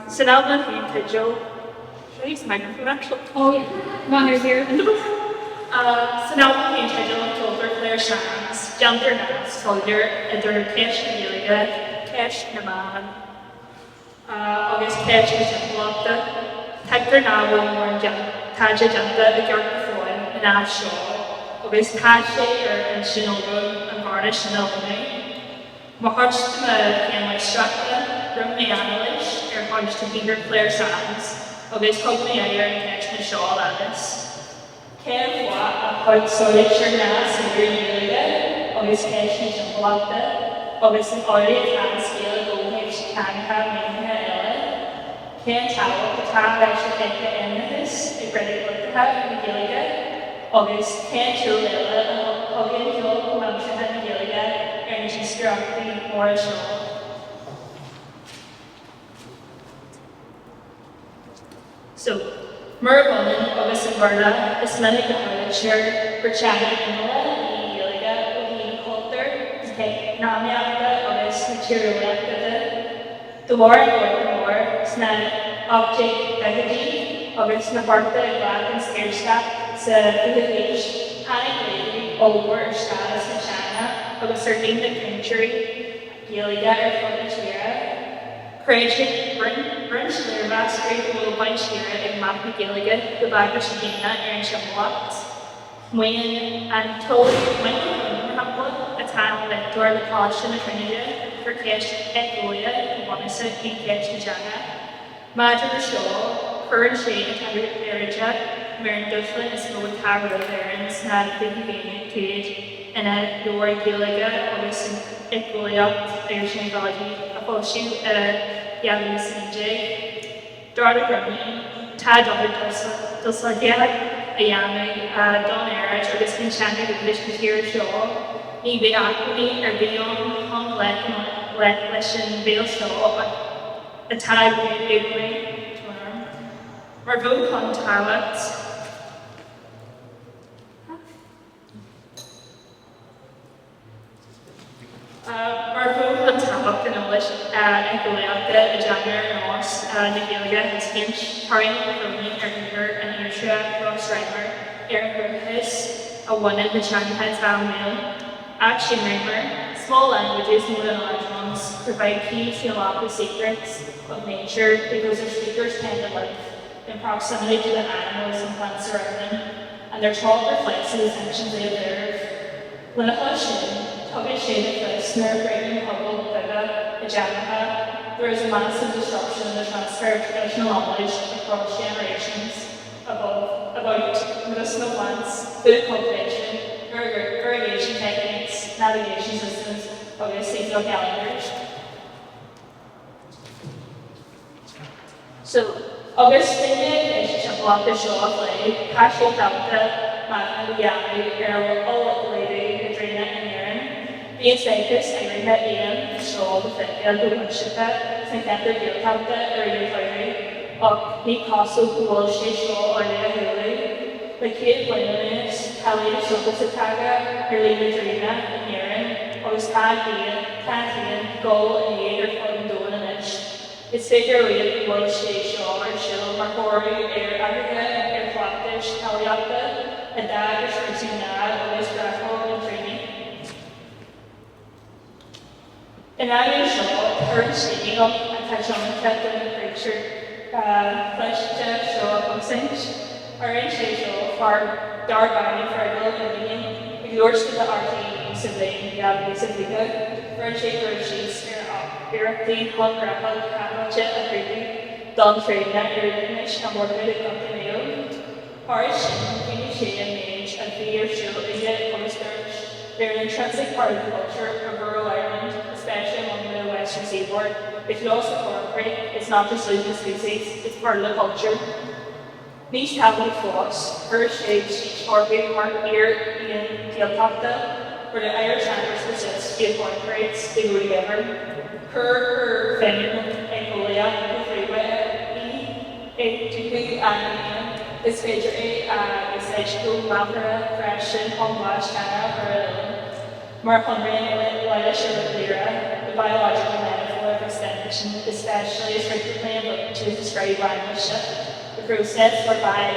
Sinalman came to Joe. Should I use the microphone actually? Oh yeah, Runner's here. Sinalman came to Joe told their player Shans, Jumper Nance, Soldier, and their Kesh Gilliga, Kesh Naman, August Kesh Jumplopta, Hector Nawa, more Taja Jumpa, the York before, and Ash Shaw, August Tashi, and Shinobu, and Varnish, and Elmini. Mahaj to my Strata, Rummy Annalish, or Hodge to Peter Clare Sands, August Company Ayer and Catch Shaw Landis. Kev Wat, a Hodge Solid Shernas, and Green Gilligan, August Catch and Jumbalata, August an Audi Fan Scale, Goldhage, Kanka, Minka, Ella. Ken Tower, the Tam Actual Eka Ennis, a credit with the Hat, and Gilligan, August Ken Chulilla, and Hogan Joel, Comanche, and Gilligan. Geography more sure. So, Merbonin, August and Berna, Islamic Literature, Britannia, Imola, Gilliga, Bohemian Culture, Namiaka, August, Material, the War and War, Snan, Object, Begaji, August, Nabarta, Black and Scarestack, Philippines, Annie, Over, Status, and China. Of a certain country, Gilliga or from ciara. Courage, Brunch, their mastery, the little bunch here, and Mappa Gilliga, the Bagger Sabina, and Shamwat. When and told Michael Hamlet, a town that door the college in the Trinity, for Cash and Goya, Wanisa, and Cash Majana. Madra the Show, Courage, and Erija, Marin Dufflin is no tower of there, and Snad, the convenient cage. And at door Gilliga, August and Equiliop, Irishman Valley, Aposhu, Yavis and Jay, Darda Grammy, Tad Dulsagia, Ayami, Don Erich, August and Chandra, the English Material Show, Ebe Aquini, or Beyond, Hong Let Lesson, Bale Show, a Tad Big Marvo Contact. Marvo and Tabak in English, and Goliath, January Norse, Nagiliga, Hinch, Taring, Roman, Erdinger, and Ayrshire, Ross Reimer, Aaron Griffiths, a one in the Shanghai Town Mail, Action Reimer, small languages, more than large ones, provide key theological secrets of nature because their speakers tend to live in proximity to the animals and plants around them, and their talk reflects the distinctions they observe. When a hush Tugget shaded listener, breaking public Vega, Ejanaha, there is a massive disruption in the transfer of traditional knowledge across generations about medicinal plants, food cultivation, irrigation techniques, navigation systems, obviously seasonal calendars. So, Augustine is a block the show of lay, Kashi Delta, Magna Yami, Earl, Lady, Adrena, and These fakers every head in, show the Shippa, Sankanta Gilkanta, or Yuri, of the castle who will show or Huli, the kid Blameless, Kelly, Sokosataga, Erlina Drina, and Yaren, or Tantian, Goal, and Yater from Dolan and Itch. Its figure really will show or show Marcori, Air Africa, Air Flaptish, Kaliata, and Dagger, Shritina, always graphical and training. And I will show her speaking of and touch on the cat and the creature, flesh to show up on Saint, orange show for dark eye, fertile, and vegan, ignores to the RT, sibling, Gabby, Siblica, French sheets, directly, hung, grapple, chatcha, and creepy, Don Freda, Iridinish, and morbid, Contineo, Parish, finish, and mage, and fear, show, idiot, cornstarch. They're an intrinsic part of the culture of rural Ireland, especially along the western seaboard. If you also incorporate, it's not just losing species, it's part of the culture. These tablet floss, first shapes, Orby, Mark Ear, Ian, Tailtopta, where the Irish Chambers persist, the incorporates, they go together. Her, feminine, Angolia, freeway, Tuku, and this major is Eshko, Mapra, Freshen, Hongwash, China, or Mark Henry, Lila, Lira, the biological metaphor of extension, especially is frequently invoked which is described language shift, the process whereby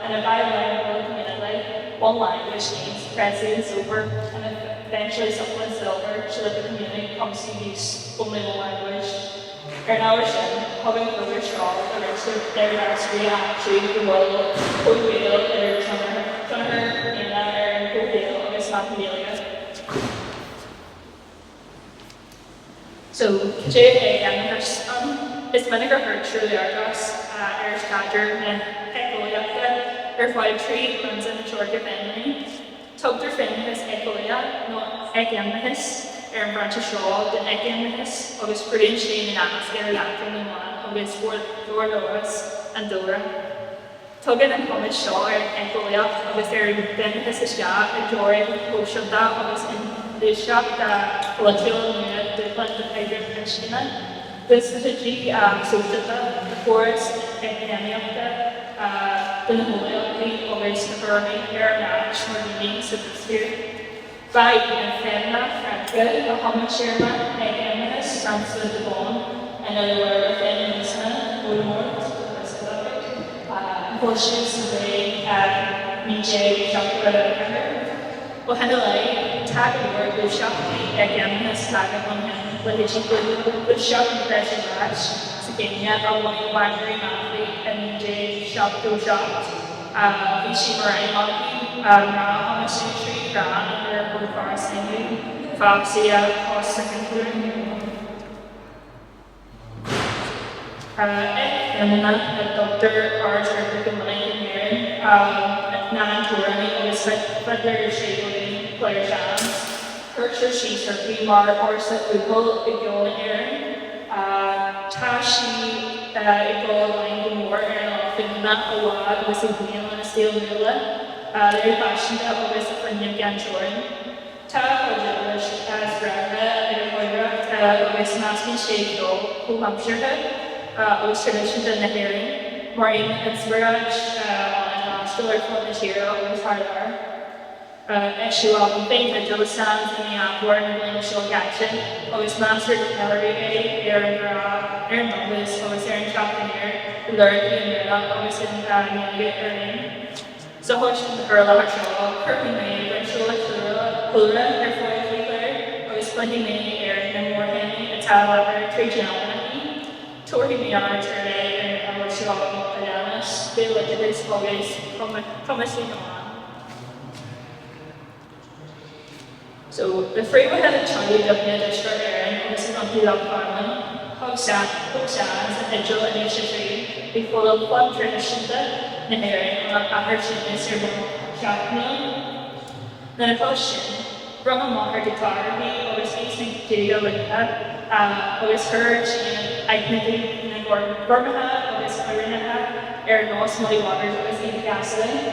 in a bilingual community, one language gains precedence over and eventually supplements the other so that the community comes to use only one language. In our sin, having further strong the rest of their diversity actually the world, Coedale, their Tunner, Nina, and Coedale, August Macamillia. So, J.A. Amherst, is vinegar hurt through the Argos, Irish Cadger, and Ecoliacta, their 5 tree runs in the Georgia family. Tug their fingers, Ecolia, not Egamahis. Branch Shaw, the Egamahis, August Korean Shane and Atmosphere, Lacton and One, August Lord Loras, and Dora. Tuggin and Homage Shaw, Ecolia, August Egamahis is Ya, and Jory, Oshada, August in the shop, the political unit, the plant of Hydra Christina. This is a G, Sojata, the Forest, Egamahis, the Naholia, August the Burmy, Air Match, Mordini, Sophisphere. By Femna, Franca, a Homage Sherman, Egamahis, Francis de Bon, and a word of Feminism, Woodmore, Portions of the Mijay Shopper, Ohanalay, tag the word with Shopki, Egamahis, tag on him, but his equal with Shop Impression Match, Sakania, a one wandering athlete, and Mijay Shop to Shop, Vichy Marine Monkey, Homage Tree, Brown, and Forest Singing, Foxia, Cost Second Food. And Dr. Arts Republican Engineering, Nan Tourani, is Fredler Shadowing, Claire Shams, Kircher Sheets, or Primar, Orsa, Google, Igol, and Aaron, Tashi, Igol, Lang, Moore, and Finna, Awad, was a Neil and a Steel Mula, they're passionate about this Finnian Ganchorin. Ta, Ojalish, as Braga, and Moira, with Maskin Shade, who Hampshire. Was traditions in the hearing, Maureen and Smiraj, on Stiller from Material, was Hardar. Issue of Faith and Jill Sands in the Antwerp and Initial Action, always mastered the Gallery A, Aaron Douglas, always Aaron Chapter, learned the America, always in Navigate Earning. So, Hodgson, the Earl of Shaw, Kirby May, Rachel, Pura, Airfoil Cleaver, always Splendid May, Aaron, and Morgan, Italian, Trajan. Torhi Miyar, Turley, and Shaw, Adamas, they looked at this always promising on. So, the freeway had a Charlie W. District Aaron, this is on the Love Farman, Hogsans, and Edgel and Ishitri, before the one tradition that the Aaron, Ahershin, and Sirbo, Shakna. Then a question, Brahma Mahar guitar, he always needs to do with that, always heard, Identity in Birmingham, August Irinaha, Air North Muddy Waters, August Eva Gasoline,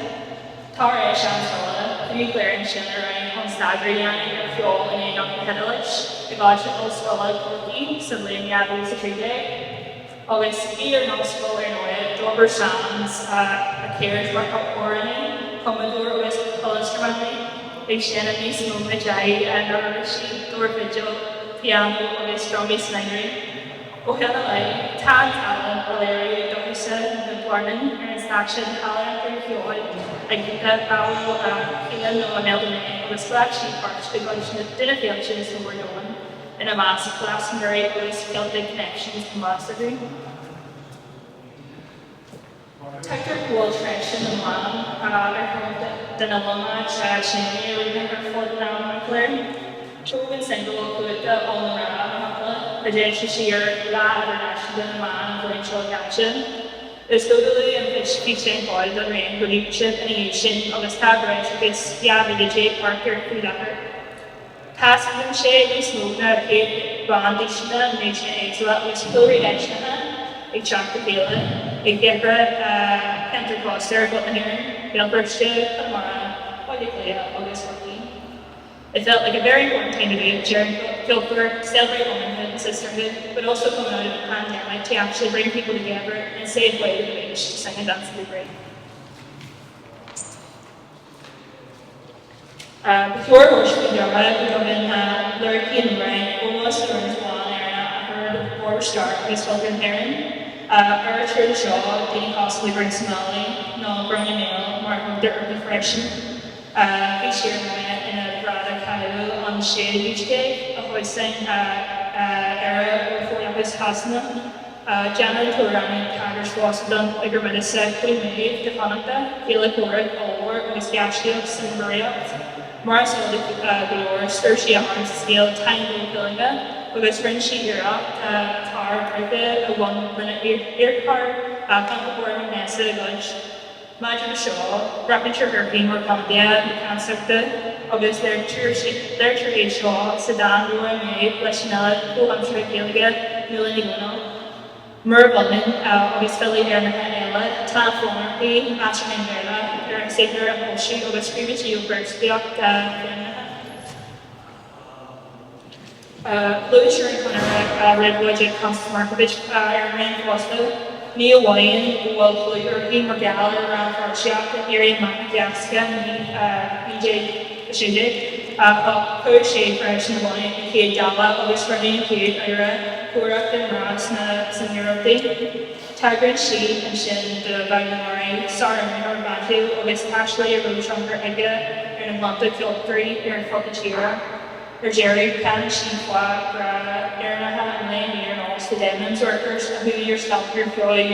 Tara Shantola, Nuclear and Shinner, on Stagriani, Air Fuel, and Young Hedelich, Evagical Scholar Corky, Sidley Yabu Satride, August Peter Nostril, Illinois, Dover Sands, a carriage work up Orani, Commodore August Instrumentally, Shannon Mason Majai, and Rishi, Dor Vigil, Piano, August Dromy Slingery. Ohelai, Tad Allen, Valeria, Dohisa, and Warden, and its action, Alan, and Fjord, and that Powell, Kina, no Melbourne, was flat sheet parts because the dinner functions were known, and a massive class and very close Celtic connections to mastery. Tucker Wall Trench in the Lam, their home, the Nalama, Chimney, reading her fourth down, Claire. Children single could on the round, the Jenshi Shear, La International Man, Provincial Caption. There's totally and fish featuring all the rain, production, and nation of the star branch of this Yavin J. Parker, Kudaker. Passing shade is moved out of Bandishna, Nation Exla, with Hillary Edgena, a chunk of Galen, a Gebra, Pentecoster, but the hearing, Belbershire, Kamara, Polyclea, August 14. It felt like a very important time to be sharing culture, celebrate womanhood and sisterhood, but also come out of the pandemic to actually bring people together and save way to the beach to sing and dance and be great. Before worshiping Dharma, we come in Lurky and Ryan, almost learned one area, I heard the border start with Vulcan Heron. Through the show, being possibly brings Somali, no bringing mail, marking the early freshen. Each year in a rather Cairo on the shade each day, a hoisting era before the house hasna. Janet Torani, Carter's Boston, Bigger Medicine, Queen Maeve, the Hanukkah, Felix Warwick, Allward, Miss Gashios, and Maria. Mars Galore, Sturshia Arms Scale, Tiny Pillinga, with his friend she Europe, Tar, Brigade, a 1 minute ear card, Concord, Nessa, Gunch, Imagine Shaw, Rapture Hurricane, or Columbia, the concept of their church Shaw, Sedan, Roy May, Leschanella, New Hampshire, Gilligan, Millennium. Mervyn, Philly Ella, Telephone, Master Mandela, Eric Sager, and Bullshit, August previous year, Bergsfield, Louis Shurin, Red Widget, Constance Markovich, Aaron Bosco, Neil Wyan, Will Kluger, Ian Morgalla, around Farshak, Arian Madagascar, BJ Shijik, Poe Fresh and Wyan, Kate Dalla, August Running, Kate Ira. Korak and Ross na Seniority, Tiger She and Shin, the Bagnamari, Sarah Minor Batu, August Ashley, Rochunker Ega, and Monta Filtry, Aaron Focaccia, or Jerry Pan, Shinqua, Ernaha, and Lane, and all the Demons workers, who yourself, your Floyd,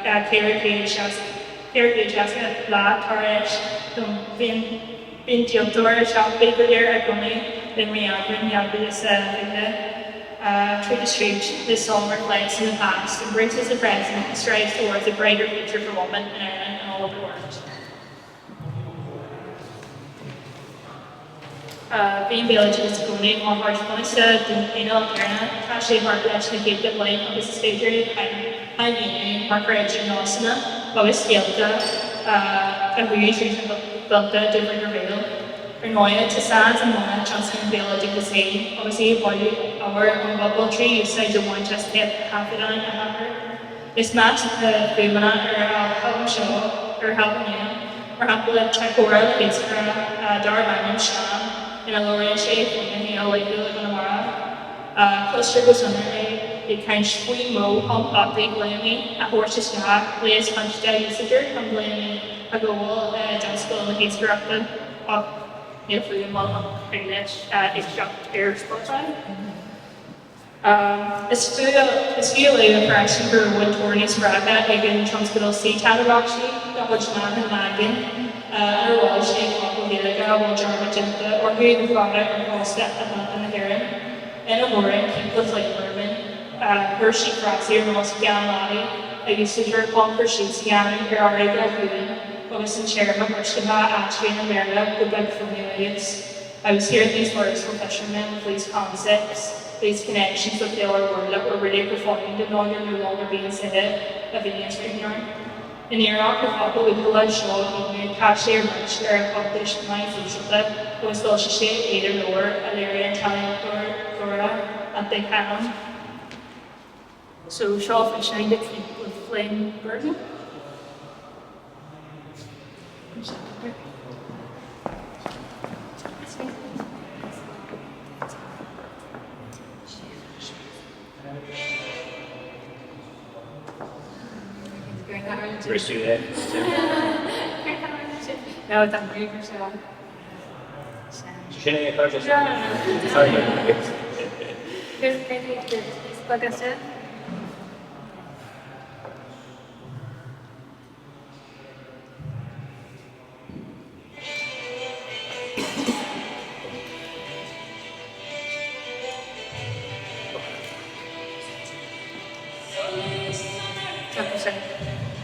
Carrie Jessica, La Tarish, Bin Tiltor, Shop Baker, Economy, then Rihanna, Yabis, through the street, this song reflects in the past, embraces the present, and strives towards a brighter future for women in Ireland and all over the world. Being village is going on hard to in Alterna, Ashley Harklash, the Cape of Life, this is Favorite, I'm meaning, Mark Reg and Nosina, Lois Gelta, and we usually built a different reveal. Ernoia to Sands and Mona, Johnson Village of the same, obviously, body our own bubble tree, usage of one just hit half it on a hammer. This match, the Bumana, or Helm Show, or Helm Yam, or Hapla Chakora, it's from Darman Sham, in a Lorian shape, and he like the Guanamara. Cluster goes under a kind of sweet mo, hump up, big blaming, a horse's jack, lays punch down usager, and blaming a goal, John School, and he's corrupted up. If we want to extract air Spotify. It's really a fraction for one tourneys bracket, again, Transpidal Sea Town actually, the Hodgman and Magan, and a Welsh name of Viliga, will Jarma Jinta, or who the father and Costa and the Heron, and a mooring, Kinkles like Merman, Hershey Frosty, or Moss Galmati, a usage for Plum for Sheets, Gammon, Herariga, Hooden. Listen, Chairman, Mershima, Ashley, and America, the big familiars. I was hearing these words from fishermen with these concepts, these connections with the other world that were really performing the no longer being said of Indians ignorant. In Iraq, the couple with the life show, he knew cashier merch, or published my social that was still shade, either lower, Alaria, Italian, Florida, and they can. So, Shaw fishing the keep with flame burden. Pursue that. No, it's on break or so. Shouldn't I purchase? No. Sorry. Like I said.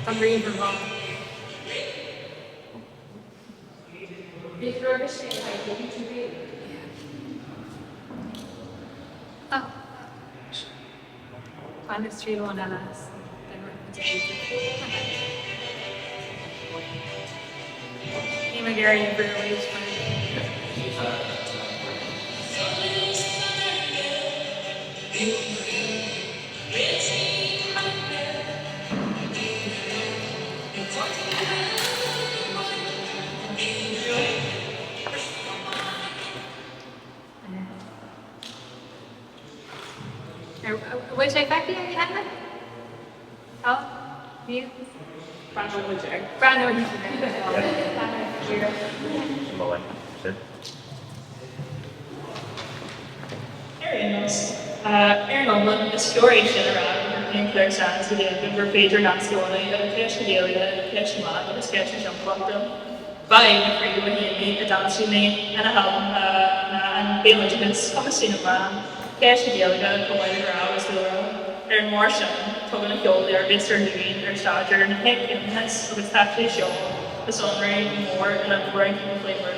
I'm reading from home. Oh. On the street on LS. Gary Brewery's Which I fact you had? Alan, you? Brandon would check. Brandon, you can do it. Molly. Sid. Nolan is curation around in Claire Sands again, for Peter Nancy Ollie, Cash Delia, Cash Man, and Sketch and Jump Club. Buying a free when he a dancing name and a album, and Bill Legends, come a cinema, Cash Delia, come away the ground as the world. Erin Marshall, Tobin and Kjol, their Mr. Neween, their Stadger, and Heck, and that's of its actually show, the Sunray, more, and a ranking flavor.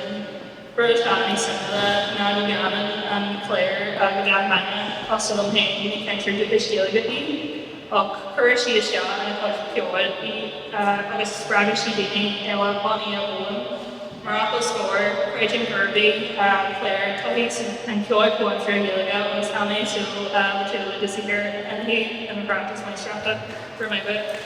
British Annie Simula, Nana Gannon, and Claire, Gagan Mania, Hostel and Hayne, Unique Venture, Dukish Daily Goodney, Kurishi Isha, and Coach Kyoid, August Bragish Dini, Ella Bonnie Owen, Morocco Score, Rachel Kirby, Claire, Tohies, and Kyoid going through Gilliga, was Annie, so Matilda Dizzy here, and he, and practice my strata for my bit.